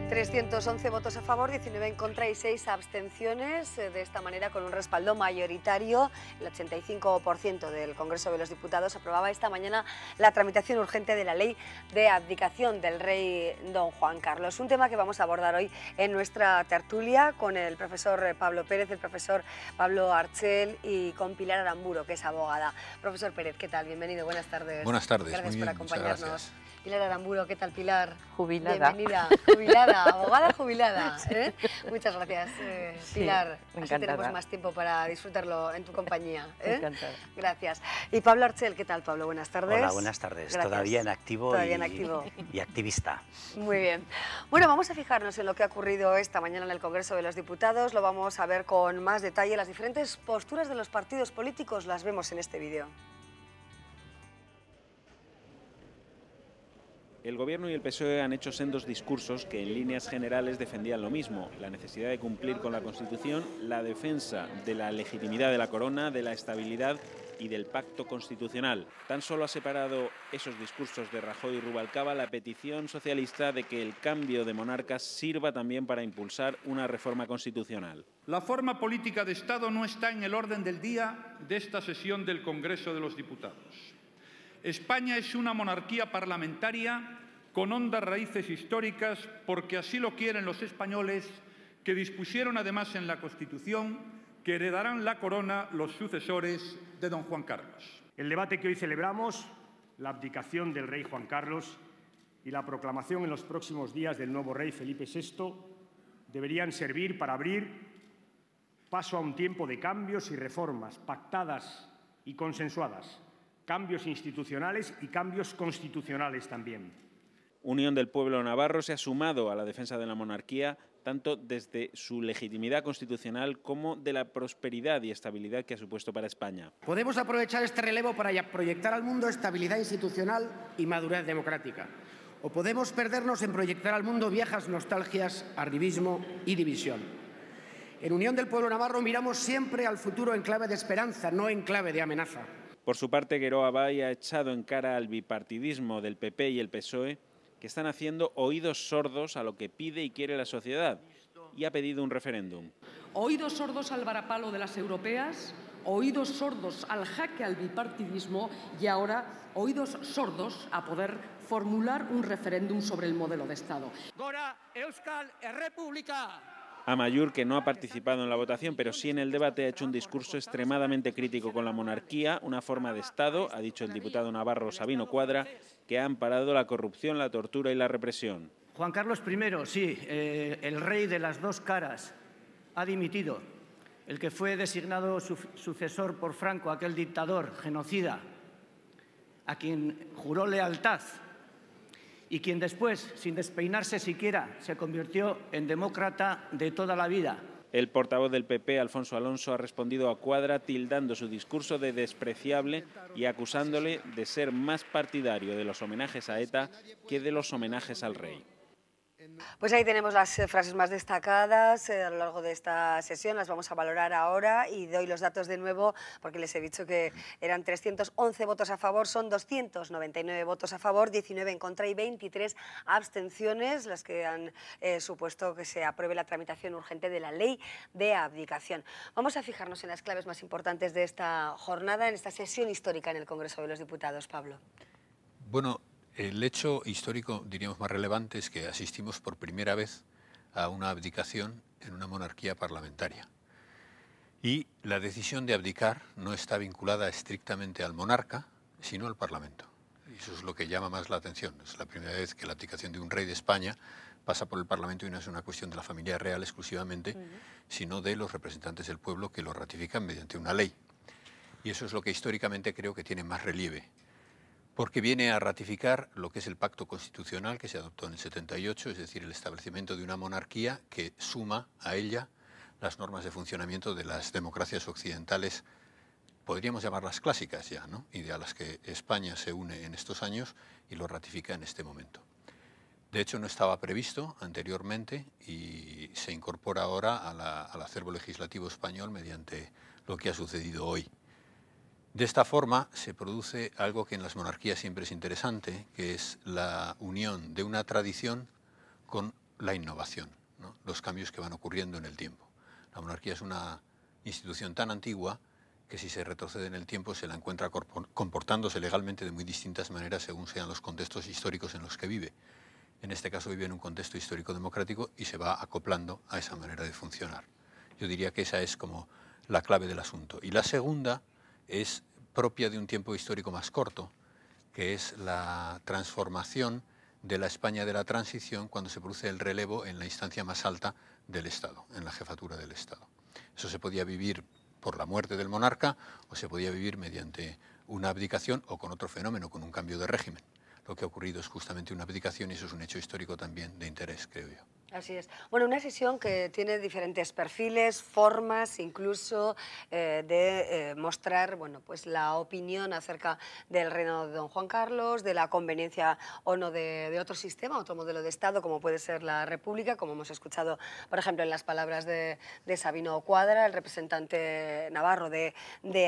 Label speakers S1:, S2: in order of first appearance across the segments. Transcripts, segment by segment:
S1: 311 votos a favor, 19 en contra y 6 abstenciones. De esta manera, con un respaldo mayoritario, el 85% del Congreso de los Diputados aprobaba esta mañana la tramitación urgente de la ley de abdicación del rey don Juan Carlos. Un tema que vamos a abordar hoy en nuestra tertulia con el profesor Pablo Pérez, el profesor Pablo Archel y con Pilar Aramburo, que es abogada. Profesor Pérez, ¿qué tal? Bienvenido, buenas tardes.
S2: Buenas tardes,
S1: gracias
S2: muy
S1: por
S2: bien,
S1: acompañarnos.
S2: gracias.
S1: Pilar Aramburo, ¿qué tal, Pilar?
S3: Jubilada.
S1: Bienvenida, jubilada, abogada jubilada. ¿Eh? Muchas gracias, Pilar.
S3: Sí,
S1: así tenemos más tiempo para disfrutarlo en tu compañía.
S3: Encantada.
S1: Gracias. Y Pablo Archel, ¿qué tal, Pablo? Buenas tardes.
S4: Hola, buenas tardes.
S1: Gracias.
S4: Todavía en activo, y activista.
S1: Muy bien. Bueno, vamos a fijarnos en lo que ha ocurrido esta mañana en el Congreso de los Diputados. Lo vamos a ver con más detalle. Las diferentes posturas de los partidos políticos las vemos en este vídeo.
S5: El Gobierno y el PSOE han hecho sendos discursos que en líneas generales defendían lo mismo: la necesidad de cumplir con la Constitución, la defensa de la legitimidad de la corona, de la estabilidad y del pacto constitucional. Tan solo ha separado esos discursos de Rajoy y Rubalcaba la petición socialista de que el cambio de monarcas sirva también para impulsar una reforma constitucional.
S6: La forma política de Estado no está en el orden del día de esta sesión del Congreso de los Diputados. España es una monarquía parlamentaria con hondas raíces históricas porque así lo quieren los españoles, que dispusieron además en la Constitución que heredarán la corona los sucesores de don Juan Carlos.
S7: El debate que hoy celebramos, la abdicación del rey Juan Carlos y la proclamación en los próximos días del nuevo rey Felipe VI, deberían servir para abrir paso a un tiempo de cambios y reformas pactadas y consensuadas, cambios institucionales y cambios constitucionales también.
S5: Unión del Pueblo Navarro se ha sumado a la defensa de la monarquía, tanto desde su legitimidad constitucional como de la prosperidad y estabilidad que ha supuesto para España.
S8: Podemos aprovechar este relevo para proyectar al mundo estabilidad institucional y madurez democrática. O podemos perdernos en proyectar al mundo viejas nostalgias, arribismo y división. En Unión del Pueblo Navarro miramos siempre al futuro en clave de esperanza, no en clave de amenaza.
S5: Por su parte, Gueró Abay ha echado en cara al bipartidismo del PP y el PSOE, que están haciendo oídos sordos a lo que pide y quiere la sociedad, y ha pedido un referéndum.
S9: Oídos sordos al varapalo de las europeas, oídos sordos al jaque al bipartidismo y ahora oídos sordos a poder formular un referéndum sobre el modelo de Estado.
S10: Gora Euskal Errepublika.
S5: Amaiur, que no ha participado en la votación, pero sí en el debate, ha hecho un discurso extremadamente crítico con la monarquía, una forma de Estado, ha dicho el diputado navarro Sabino Cuadra, que ha amparado la corrupción, la tortura y la represión.
S11: Juan Carlos I, sí, el rey de las dos caras, ha dimitido. El que fue designado sucesor por Franco, aquel dictador genocida, a quien juró lealtad, y quien después, sin despeinarse siquiera, se convirtió en demócrata de toda la vida.
S5: El portavoz del PP, Alfonso Alonso, ha respondido a Cuadra tildando su discurso de despreciable y acusándole de ser más partidario de los homenajes a ETA que de los homenajes al rey.
S1: Pues ahí tenemos las frases más destacadas a lo largo de esta sesión, las vamos a valorar ahora y doy los datos de nuevo porque les he dicho que eran 311 votos a favor, son 299 votos a favor, 19 en contra y 23 abstenciones, las que han supuesto que se apruebe la tramitación urgente de la ley de abdicación. Vamos a fijarnos en las claves más importantes de esta jornada, en esta sesión histórica en el Congreso de los Diputados. Pablo.
S2: Bueno, el hecho histórico, diríamos, más relevante es que asistimos por primera vez a una abdicación en una monarquía parlamentaria. Y la decisión de abdicar no está vinculada estrictamente al monarca, sino al Parlamento. Y eso es lo que llama más la atención. Es la primera vez que la abdicación de un rey de España pasa por el Parlamento y no es una cuestión de la familia real exclusivamente, sino de los representantes del pueblo que lo ratifican mediante una ley. Y eso es lo que históricamente creo que tiene más relieve, porque viene a ratificar lo que es el pacto constitucional que se adoptó en el 78, es decir, el establecimiento de una monarquía que suma a ella las normas de funcionamiento de las democracias occidentales, podríamos llamarlas clásicas ya, ¿no? Y a las que España se une en estos años y lo ratifica en este momento. De hecho, no estaba previsto anteriormente y se incorpora ahora al acervo legislativo español mediante lo que ha sucedido hoy. De esta forma se produce algo que en las monarquías siempre es interesante, que es la unión de una tradición con la innovación, ¿no? Los cambios que van ocurriendo en el tiempo. La monarquía es una institución tan antigua que si se retrocede en el tiempo se la encuentra comportándose legalmente de muy distintas maneras según sean los contextos históricos en los que vive. En este caso vive en un contexto histórico democrático y se va acoplando a esa manera de funcionar. Yo diría que esa es como la clave del asunto. Y la segunda es propia de un tiempo histórico más corto, que es la transformación de la España de la transición cuando se produce el relevo en la instancia más alta del Estado, en la jefatura del Estado. Eso se podía vivir por la muerte del monarca o se podía vivir mediante una abdicación o con otro fenómeno, con un cambio de régimen. Lo que ha ocurrido es justamente una abdicación y eso es un hecho histórico también de interés, creo yo.
S1: Así es. Bueno, una sesión que tiene diferentes perfiles, formas, incluso de mostrar, bueno, pues la opinión acerca del reinado de don Juan Carlos, de la conveniencia o no de otro sistema, otro modelo de Estado, como puede ser la República, como hemos escuchado, por ejemplo, en las palabras de Sabino Cuadra, el representante navarro de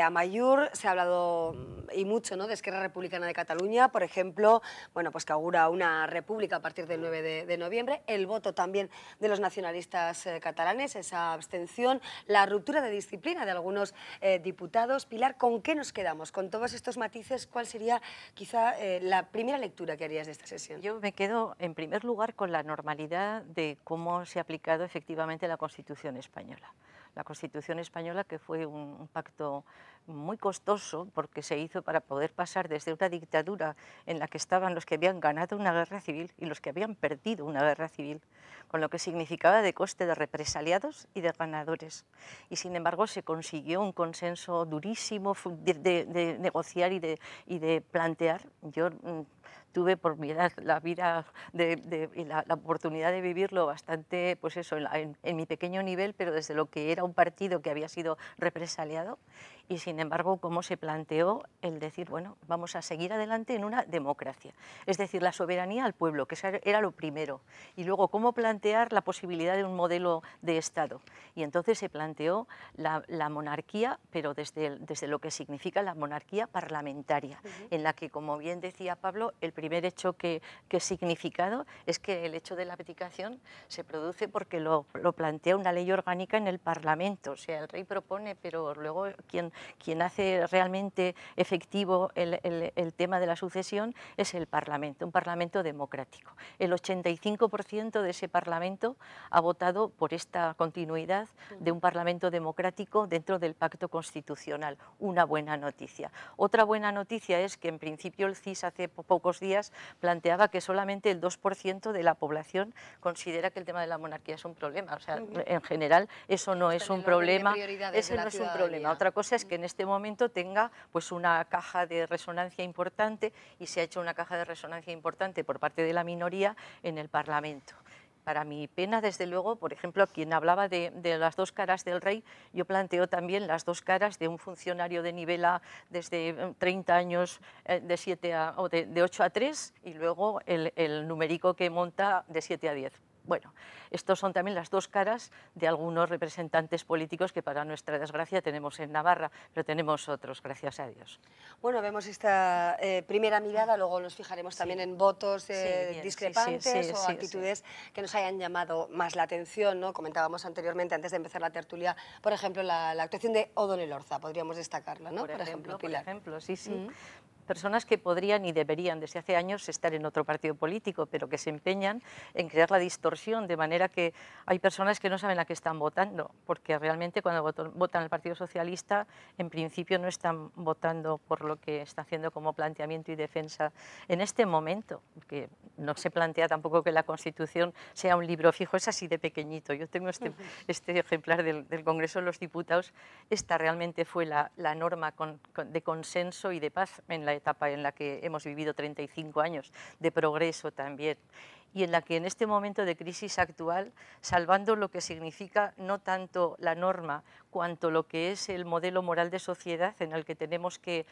S1: Amaiur. Se ha hablado y mucho, ¿no?, de Esquerra Republicana de Cataluña, por ejemplo, bueno, pues que augura una república a partir del 9 de noviembre. El voto también de los nacionalistas catalanes, esa abstención, la ruptura de disciplina de algunos diputados. Pilar, ¿con qué nos quedamos? Con todos estos matices, ¿cuál sería quizá la primera lectura que harías de esta sesión?
S3: Yo me quedo, en primer lugar, con la normalidad de cómo se ha aplicado efectivamente la Constitución española. La Constitución española, que fue un pacto muy costoso porque se hizo para poder pasar desde una dictadura en la que estaban los que habían ganado una guerra civil y los que habían perdido una guerra civil, con lo que significaba de coste de represaliados y de ganadores. Y sin embargo se consiguió un consenso durísimo de negociar y de plantear. Yo tuve por mi edad y la oportunidad de vivirlo bastante, pues eso, en mi pequeño nivel, pero desde lo que era un partido que había sido represaliado. Y sin embargo, cómo se planteó el decir, bueno, vamos a seguir adelante en una democracia. Es decir, la soberanía al pueblo, que era lo primero. Y luego, cómo plantear la posibilidad de un modelo de Estado. Y entonces se planteó la monarquía, pero desde lo que significa la monarquía parlamentaria, en la que, como bien decía Pablo, el primer hecho que he significado es que el hecho de la abdicación se produce porque lo plantea una ley orgánica en el Parlamento. O sea, el rey propone, pero luego quien hace realmente efectivo el tema de la sucesión es el Parlamento, un Parlamento democrático. El 85% de ese Parlamento ha votado por esta continuidad de un Parlamento democrático dentro del Pacto Constitucional. Una buena noticia. Otra buena noticia es que en principio el CIS hace pocos días planteaba que solamente el 2% de la población considera que el tema de la monarquía es un problema. O sea, en general eso no es un problema. Ese no es un problema. Otra cosa es que en este momento tenga pues una caja de resonancia importante y se ha hecho una caja de resonancia importante por parte de la minoría en el Parlamento. Para mi pena, desde luego, por ejemplo, quien hablaba de las dos caras del rey, yo planteo también las dos caras de un funcionario de nivel A desde 30 años de 8 a 3 y luego el numérico que monta de 7 a 10. Bueno, estos son también las dos caras de algunos representantes políticos que para nuestra desgracia tenemos en Navarra, pero tenemos otros, gracias a Dios.
S1: Bueno, vemos esta primera mirada, luego nos fijaremos también en votos discrepantes o actitudes que nos hayan llamado más la atención, ¿no? Comentábamos anteriormente, antes de empezar la tertulia, por ejemplo, la actuación de O'Donnell Orza, podríamos destacarla, ¿no? Por ejemplo, Pilar.
S3: Por ejemplo, sí. Personas que podrían y deberían desde hace años estar en otro partido político, pero que se empeñan en crear la distorsión, de manera que hay personas que no saben a qué están votando, porque realmente cuando votan al Partido Socialista, en principio no están votando por lo que está haciendo como planteamiento y defensa en este momento, porque no se plantea tampoco que la Constitución sea un libro fijo, es así de pequeñito. Yo tengo este ejemplar del Congreso de los Diputados. Esta realmente fue la norma de consenso y de paz en la etapa en la que hemos vivido 35 años, de progreso también, y en la que en este momento de crisis actual, salvando lo que significa no tanto la norma cuanto lo que es el modelo moral de sociedad en el que tenemos que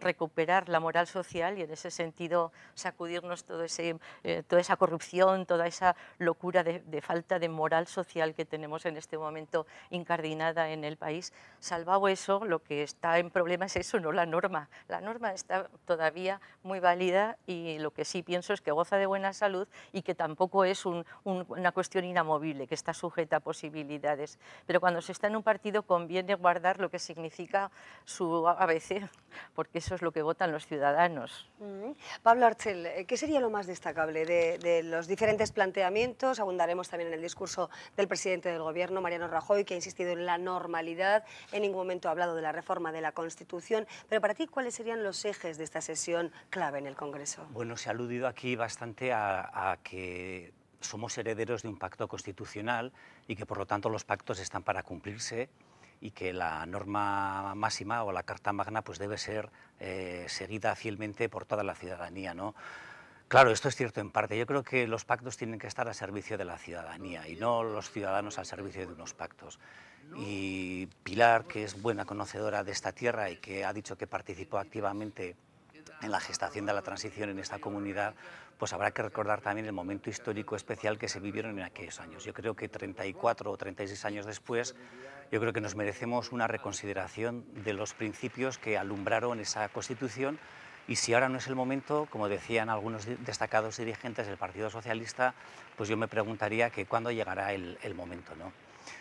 S3: recuperar la moral social y en ese sentido sacudirnos toda esa corrupción, toda esa locura de falta de moral social que tenemos en este momento incardinada en el país. Salvado eso, lo que está en problema es eso, no la norma. La norma está todavía muy válida y lo que sí pienso es que goza de buena salud salud y que tampoco es una cuestión inamovible, que está sujeta a posibilidades. Pero cuando se está en un partido conviene guardar lo que significa su ABC, porque eso es lo que votan los ciudadanos.
S1: Pablo Archel, ¿qué sería lo más destacable de los diferentes planteamientos? Abundaremos también en el discurso del presidente del Gobierno, Mariano Rajoy, que ha insistido en la normalidad, en ningún momento ha hablado de la reforma de la Constitución, pero para ti, ¿cuáles serían los ejes de esta sesión clave en el Congreso?
S4: Bueno, se ha aludido aquí bastante a que somos herederos de un pacto constitucional y que por lo tanto los pactos están para cumplirse y que la norma máxima o la Carta Magna pues debe ser seguida fielmente por toda la ciudadanía, ¿no? Claro, esto es cierto en parte. Yo creo que los pactos tienen que estar al servicio de la ciudadanía y no los ciudadanos al servicio de unos pactos. Y Pilar, que es buena conocedora de esta tierra y que ha dicho que participó activamente en la gestación de la transición en esta comunidad, pues habrá que recordar también el momento histórico especial que se vivieron en aquellos años. Yo creo que 34 o 36 años después, yo creo que nos merecemos una reconsideración de los principios que alumbraron esa Constitución, y si ahora no es el momento, como decían algunos destacados dirigentes del Partido Socialista, pues yo me preguntaría que cuándo llegará el momento, ¿no?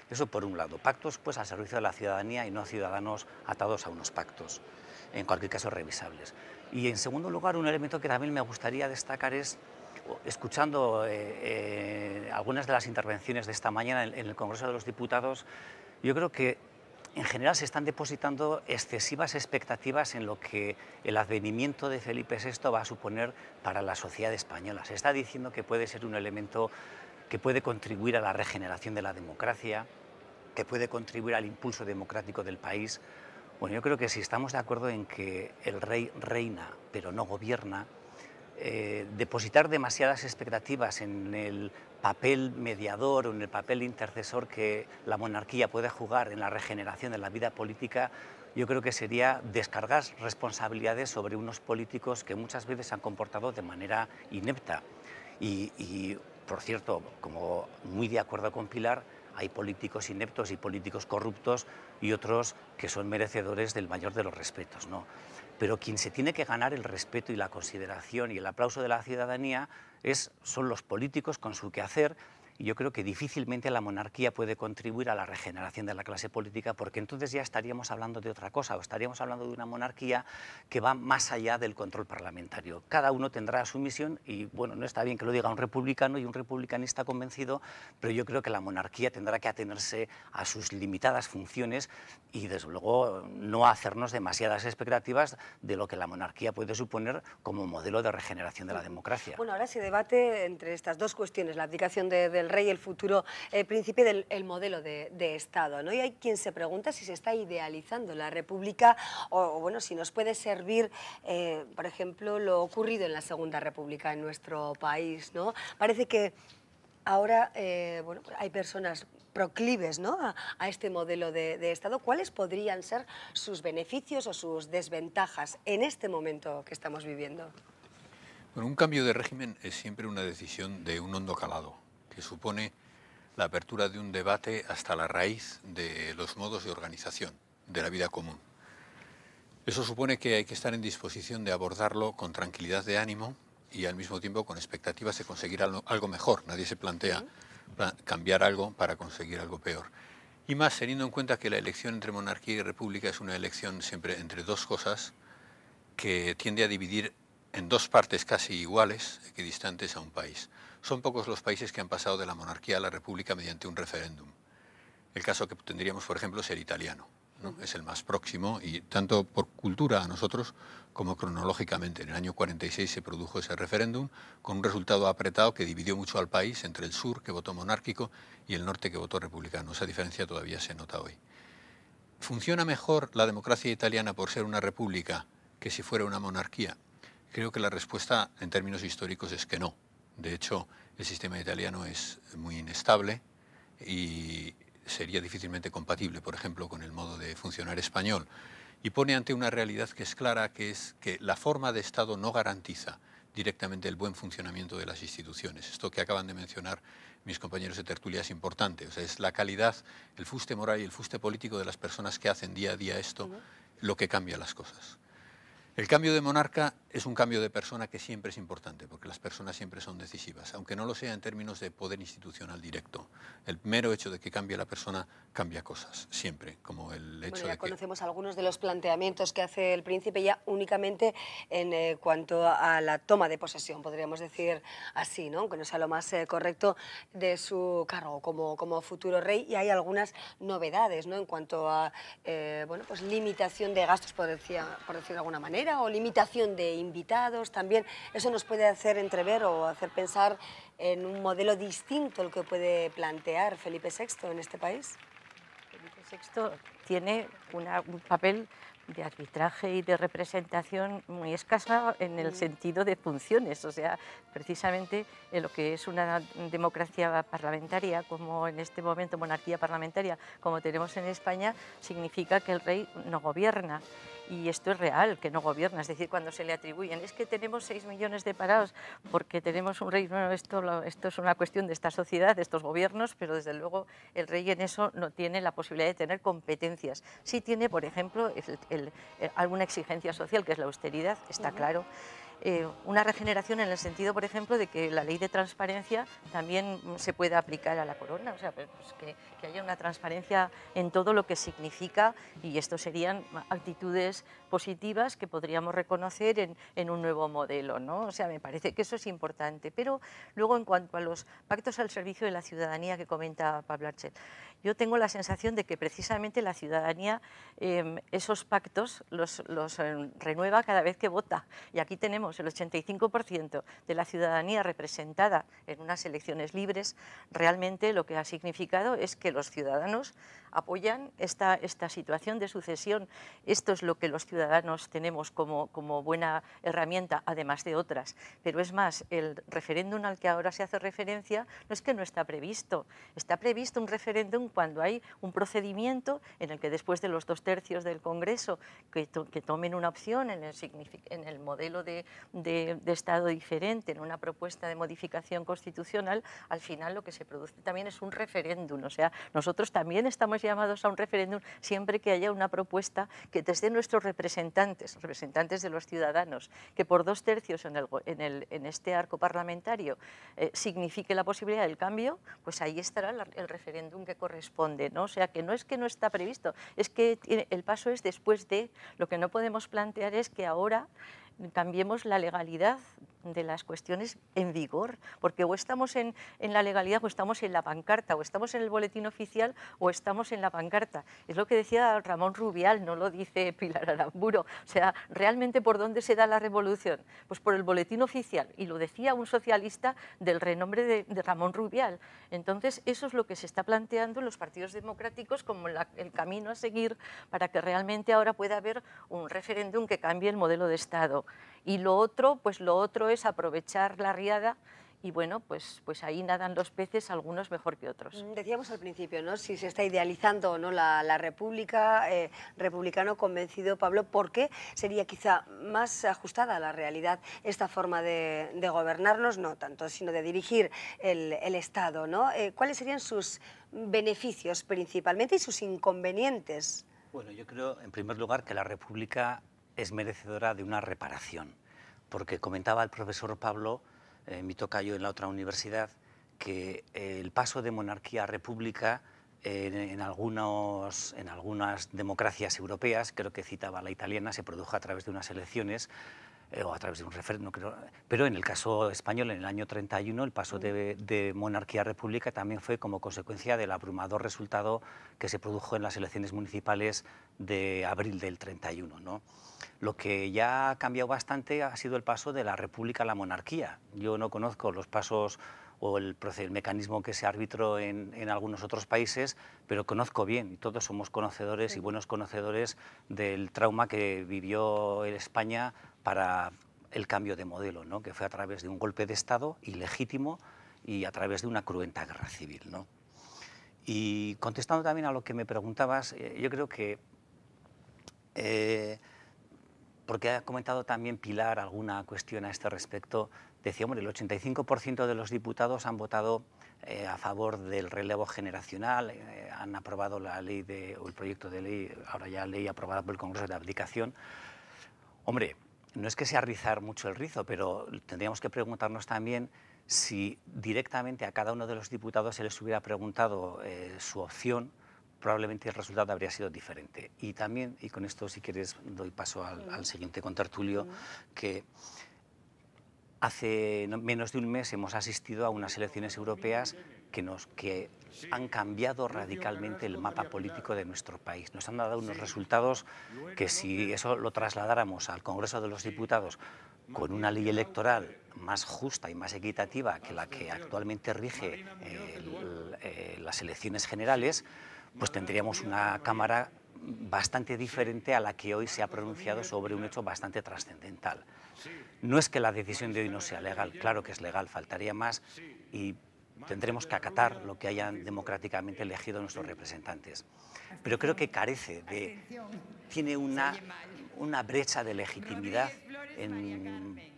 S4: Eso por un lado, pactos pues al servicio de la ciudadanía y no ciudadanos atados a unos pactos, en cualquier caso revisables. Y en segundo lugar, un elemento que también me gustaría destacar es, escuchando algunas de las intervenciones de esta mañana en el Congreso de los Diputados, yo creo que en general se están depositando excesivas expectativas en lo que el advenimiento de Felipe VI va a suponer para la sociedad española. Se está diciendo que puede ser un elemento que puede contribuir a la regeneración de la democracia, que puede contribuir al impulso democrático del país. Bueno, yo creo que si estamos de acuerdo en que el rey reina pero no gobierna, depositar demasiadas expectativas en el papel mediador o en el papel intercesor que la monarquía puede jugar en la regeneración de la vida política, yo creo que sería descargar responsabilidades sobre unos políticos que muchas veces se han comportado de manera inepta. Y por cierto, como muy de acuerdo con Pilar, hay políticos ineptos y políticos corruptos y otros que son merecedores del mayor de los respetos, ¿no? Pero quien se tiene que ganar el respeto y la consideración y el aplauso de la ciudadanía son los políticos con su quehacer, y yo creo que difícilmente la monarquía puede contribuir a la regeneración de la clase política, porque entonces ya estaríamos hablando de otra cosa, o estaríamos hablando de una monarquía que va más allá del control parlamentario. Cada uno tendrá su misión y, bueno, no está bien que lo diga un republicano y un republicanista convencido, pero yo creo que la monarquía tendrá que atenerse a sus limitadas funciones y, desde luego, no hacernos demasiadas expectativas de lo que la monarquía puede suponer como modelo de regeneración de la democracia.
S1: Bueno, ahora se debate entre estas dos cuestiones, la abdicación del rey y el futuro príncipe, del modelo de Estado, ¿no? Y hay quien se pregunta si se está idealizando la República o bueno, si nos puede servir, por ejemplo, lo ocurrido en la Segunda República en nuestro país, ¿no? Parece que ahora bueno, hay personas proclives, ¿no?, a este modelo de Estado. ¿Cuáles podrían ser sus beneficios o sus desventajas en este momento que estamos viviendo?
S2: Bueno, un cambio de régimen es siempre una decisión de un hondo calado, que supone la apertura de un debate hasta la raíz de los modos de organización de la vida común. Eso supone que hay que estar en disposición de abordarlo con tranquilidad de ánimo y al mismo tiempo con expectativas de conseguir algo mejor. Nadie se plantea cambiar algo para conseguir algo peor. Y más teniendo en cuenta que la elección entre monarquía y república es una elección siempre entre dos cosas que tiende a dividir en dos partes casi iguales, equidistantes a un país. Son pocos los países que han pasado de la monarquía a la república mediante un referéndum. El caso que tendríamos, por ejemplo, es el italiano, ¿no? Es el más próximo y tanto por cultura a nosotros como cronológicamente. En el año 46 se produjo ese referéndum con un resultado apretado que dividió mucho al país entre el sur, que votó monárquico, y el norte, que votó republicano. Esa diferencia todavía se nota hoy. ¿Funciona mejor la democracia italiana por ser una república que si fuera una monarquía? Creo que la respuesta en términos históricos es que no. De hecho, el sistema italiano es muy inestable y sería difícilmente compatible, por ejemplo, con el modo de funcionar español. Y pone ante una realidad que es clara, que es que la forma de Estado no garantiza directamente el buen funcionamiento de las instituciones. Esto que acaban de mencionar mis compañeros de tertulia es importante. O sea, es la calidad, el fuste moral y el fuste político de las personas que hacen día a día esto lo que cambia las cosas. El cambio de monarca es un cambio de persona que siempre es importante, porque las personas siempre son decisivas, aunque no lo sea en términos de poder institucional directo. El mero hecho de que cambie la persona cambia cosas, siempre, como el hecho
S1: Bueno, ya
S2: de que...
S1: conocemos algunos de los planteamientos que hace el príncipe ya únicamente en cuanto a la toma de posesión, podríamos decir así, ¿no? Aunque no sea lo más correcto, de su cargo como futuro rey, y hay algunas novedades, ¿no? En cuanto a bueno, pues limitación de gastos, por decir de alguna manera, o limitación de invitados también. Eso nos puede hacer entrever o hacer pensar en un modelo distinto al que puede plantear Felipe VI en este país.
S3: Felipe VI tiene un papel de arbitraje y de representación muy escasa en el sentido de funciones, o sea, precisamente en lo que es una democracia parlamentaria, como en este momento monarquía parlamentaria, como tenemos en España, significa que el rey no gobierna. Y esto es real, que no gobierna, es decir, cuando se le atribuyen, es que tenemos 6 millones de parados porque tenemos un rey, bueno, esto es una cuestión de esta sociedad, de estos gobiernos, pero desde luego el rey en eso no tiene la posibilidad de tener competencias. Sí tiene, por ejemplo, alguna exigencia social, que es la austeridad, está claro. Una regeneración en el sentido, por ejemplo, de que la ley de transparencia también se pueda aplicar a la corona, o sea, pues que haya una transparencia en todo lo que significa, y esto serían actitudes positivas que podríamos reconocer en un nuevo modelo, ¿no? O sea, me parece que eso es importante. Pero luego, en cuanto a los pactos al servicio de la ciudadanía que comenta Pablo Archel, yo tengo la sensación de que precisamente la ciudadanía esos pactos los renueva cada vez que vota, y aquí tenemos el 85% de la ciudadanía representada en unas elecciones libres. Realmente lo que ha significado es que los ciudadanos apoyan esta situación de sucesión. Esto es lo que los ciudadanos tenemos como buena herramienta, además de otras. Pero es más, el referéndum al que ahora se hace referencia no es que no está previsto. Está previsto un referéndum cuando hay un procedimiento en el que después de los 2/3 del Congreso que tomen una opción en el modelo de Estado diferente, en una propuesta de modificación constitucional, al final lo que se produce también es un referéndum. O sea, nosotros también estamos llamados a un referéndum siempre que haya una propuesta que desde nuestros representantes de los ciudadanos, que por 2/3 en este arco parlamentario signifique la posibilidad del cambio, pues ahí estará el referéndum que corresponde, ¿no? O sea, que no está previsto, es que el paso es después de. Lo que no podemos plantear es que ahora cambiemos la legalidad de las cuestiones en vigor, porque o estamos en la legalidad o estamos en la pancarta, o estamos en el boletín oficial o estamos en la pancarta. Es lo que decía Ramón Rubial, no lo dice Pilar Aramburu. O sea, realmente ¿por dónde se da la revolución? Pues por el boletín oficial, y lo decía un socialista del renombre de Ramón Rubial. Entonces, eso es lo que se está planteando en los partidos democráticos como el camino a seguir para que realmente ahora pueda haber un referéndum que cambie el modelo de Estado. Y lo otro es aprovechar la riada, y bueno, pues ahí nadan los peces, algunos mejor que otros.
S1: Decíamos al principio, ¿no?, si se está idealizando o no la República, republicano convencido, Pablo, ¿por qué sería quizá más ajustada a la realidad esta forma de gobernarnos, no tanto, sino de dirigir el Estado, ¿no? ¿Cuáles serían sus beneficios principalmente y sus inconvenientes?
S4: Bueno, yo creo, en primer lugar, que la República es merecedora de una reparación, porque comentaba el profesor Pablo, mi tocayo en la otra universidad, que el paso de monarquía a república en algunas democracias europeas, creo que citaba la italiana, se produjo a través de unas elecciones o a través de un referéndum, pero en el caso español, en el año 31, el paso de monarquía a república también fue como consecuencia del abrumador resultado que se produjo en las elecciones municipales de abril del 31, ¿no? Lo que ya ha cambiado bastante ha sido el paso de la república a la monarquía. Yo no conozco los pasos o el mecanismo que se arbitró en algunos otros países, pero conozco bien, y todos somos conocedores y buenos conocedores del trauma que vivió España para el cambio de modelo, ¿no?, que fue a través de un golpe de Estado ilegítimo y a través de una cruenta guerra civil, ¿no? Y contestando también a lo que me preguntabas, yo creo que, porque ha comentado también Pilar alguna cuestión a este respecto, decía, hombre, el 85% de los diputados han votado a favor del relevo generacional, han aprobado la ley o el proyecto de ley, ahora ya ley aprobada por el Congreso de abdicación. Hombre, no es que sea rizar mucho el rizo, pero tendríamos que preguntarnos también si directamente a cada uno de los diputados se les hubiera preguntado su opción, probablemente el resultado habría sido diferente. Y también, y con esto si quieres doy paso al siguiente contertulio, que hace menos de un mes hemos asistido a unas elecciones europeas que han cambiado radicalmente el mapa político de nuestro país. Nos han dado unos resultados que, si eso lo trasladáramos al Congreso de los Diputados con una ley electoral más justa y más equitativa que la que actualmente rige las elecciones generales, pues tendríamos una Cámara bastante diferente a la que hoy se ha pronunciado sobre un hecho bastante trascendental. No es que la decisión de hoy no sea legal, claro que es legal, faltaría más, y tendremos que acatar lo que hayan democráticamente elegido nuestros representantes. Pero creo que tiene una brecha de legitimidad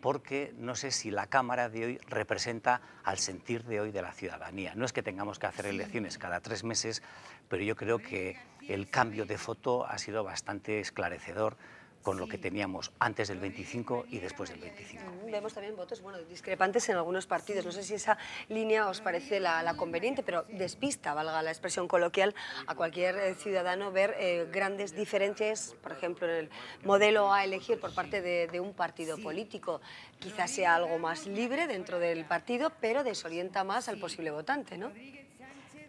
S4: porque no sé si la Cámara de hoy representa al sentir de hoy de la ciudadanía. No es que tengamos que hacer elecciones cada 3 meses, pero yo creo que el cambio de foto ha sido bastante esclarecedor con lo que teníamos antes del 25 y después del 25.
S1: Vemos también votos discrepantes en algunos partidos. No sé si esa línea os parece la conveniente, pero despista, valga la expresión coloquial, a cualquier ciudadano ver grandes diferencias, por ejemplo, en el modelo a elegir por parte de un partido político. Quizás sea algo más libre dentro del partido, pero desorienta más al posible votante, ¿no?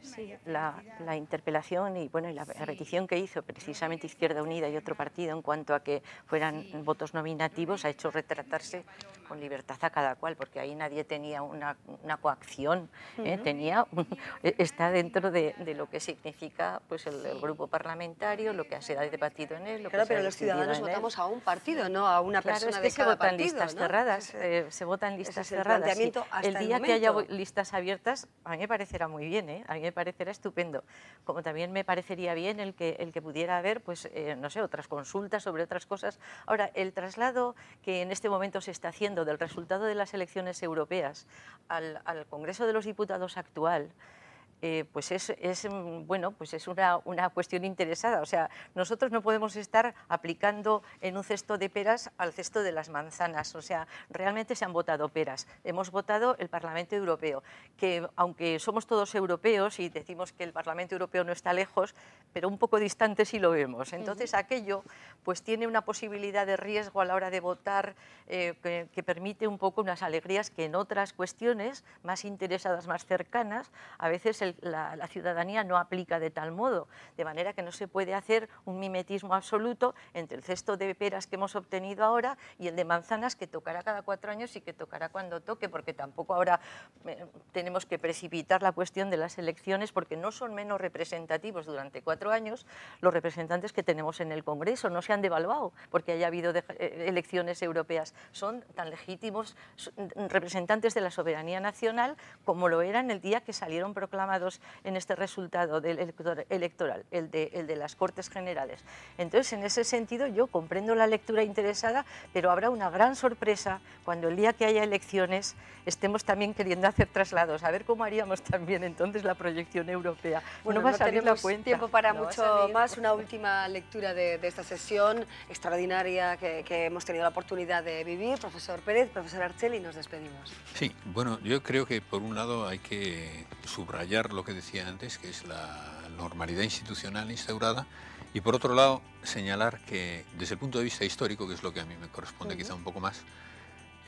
S3: Sí, la interpelación y la petición que hizo precisamente Izquierda Unida y otro partido en cuanto a que fueran votos nominativos ha hecho retratarse con libertad a cada cual, porque ahí nadie tenía una coacción, está dentro de lo que significa pues el grupo parlamentario, lo que se ha debatido en él.
S1: Claro, pero los ciudadanos votamos a un partido, no a una persona de cada partido.
S3: Listas cerradas, se votan listas cerradas. El día que haya listas abiertas, a mí me parecerá muy bien, a mí me parecerá estupendo. Como también me parecería bien el que pudiera haber, pues, no sé, otras consultas sobre otras cosas. Ahora, el traslado que en este momento se está haciendo del resultado de las elecciones europeas al Congreso de los Diputados actual, pues es una cuestión interesada. O sea, nosotros no podemos estar aplicando en un cesto de peras al cesto de las manzanas. O sea, realmente se han votado peras. Hemos votado el Parlamento Europeo, que aunque somos todos europeos y decimos que el Parlamento Europeo no está lejos, pero un poco distante sí lo vemos. Entonces aquello pues tiene una posibilidad de riesgo a la hora de votar que permite un poco unas alegrías que en otras cuestiones más interesadas, más cercanas, a veces la ciudadanía no aplica de tal modo, de manera que no se puede hacer un mimetismo absoluto entre el cesto de peras que hemos obtenido ahora y el de manzanas, que tocará cada 4 años y que tocará cuando toque, porque tampoco ahora tenemos que precipitar la cuestión de las elecciones, porque no son menos representativos durante 4 años los representantes que tenemos en el Congreso, no se han devaluado porque haya habido elecciones europeas, son tan legítimos representantes de la soberanía nacional como lo eran el día que salieron proclamados en este resultado electoral, el de las Cortes Generales. Entonces, en ese sentido, yo comprendo la lectura interesada, pero habrá una gran sorpresa cuando el día que haya elecciones estemos también queriendo hacer traslados, a ver cómo haríamos también entonces la proyección europea.
S1: Bueno,
S3: no va a salir la cuenta.
S1: Tiempo para mucho más. Una última lectura de esta sesión extraordinaria que hemos tenido la oportunidad de vivir. Profesor Pérez, profesor Archel, y nos despedimos.
S2: Sí, bueno, yo creo que por un lado hay que subrayar lo que decía antes, que es la normalidad institucional instaurada, y por otro lado señalar que desde el punto de vista histórico, que es lo que a mí me corresponde quizá un poco más,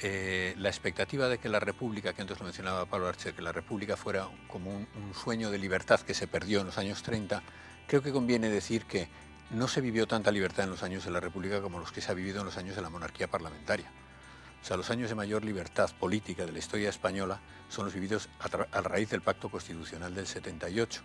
S2: la expectativa de que la República, que antes lo mencionaba Pablo Archer, que la República fuera como un sueño de libertad que se perdió en los años 30, creo que conviene decir que no se vivió tanta libertad en los años de la República como los que se ha vivido en los años de la monarquía parlamentaria. O sea, los años de mayor libertad política de la historia española son los vividos a raíz del Pacto Constitucional del 78.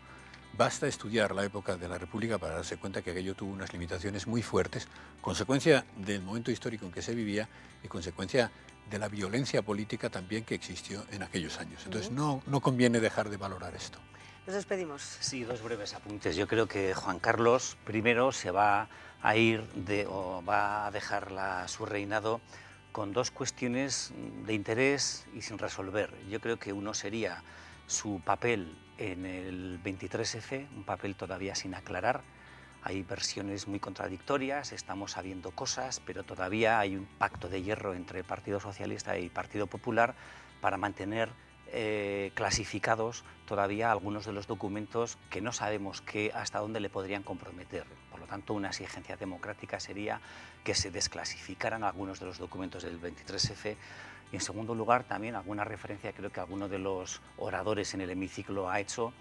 S2: Basta estudiar la época de la República para darse cuenta que aquello tuvo unas limitaciones muy fuertes, consecuencia del momento histórico en que se vivía y consecuencia de la violencia política también que existió en aquellos años. Entonces no conviene dejar de valorar esto.
S1: Nos despedimos.
S4: Sí, 2 breves apuntes. Yo creo que Juan Carlos I se va a ir va a dejar su reinado con 2 cuestiones de interés y sin resolver. Yo creo que uno sería su papel en el 23F, un papel todavía sin aclarar, hay versiones muy contradictorias, estamos sabiendo cosas, pero todavía hay un pacto de hierro entre el Partido Socialista y el Partido Popular para mantener clasificados todavía algunos de los documentos que no sabemos hasta dónde le podrían comprometer. Por lo tanto, una exigencia democrática sería que se desclasificaran algunos de los documentos del 23F. Y en segundo lugar, también alguna referencia, creo que alguno de los oradores en el hemiciclo ha hecho.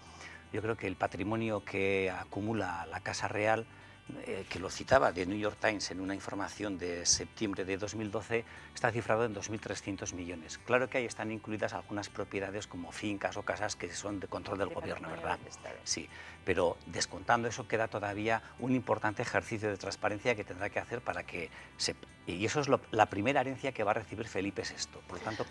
S4: Yo creo que el patrimonio que acumula la Casa Real, que lo citaba de New York Times en una información de septiembre de 2012, está cifrado en 2.300 millones. Claro que ahí están incluidas algunas propiedades como fincas o casas que son de control del gobierno, ¿verdad? Sí, pero descontando eso queda todavía un importante ejercicio de transparencia que tendrá que hacer para que se... Y eso es la primera herencia que va a recibir Felipe VI. Por lo tanto,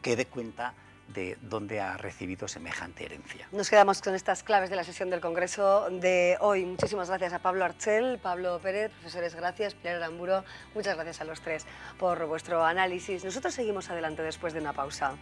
S4: que dé cuenta de dónde ha recibido semejante herencia.
S1: Nos quedamos con estas claves de la sesión del Congreso de hoy. Muchísimas gracias a Pablo Archel, Pablo Pérez, profesores, gracias, Pilar Aramburo, muchas gracias a los tres por vuestro análisis. Nosotros seguimos adelante después de una pausa.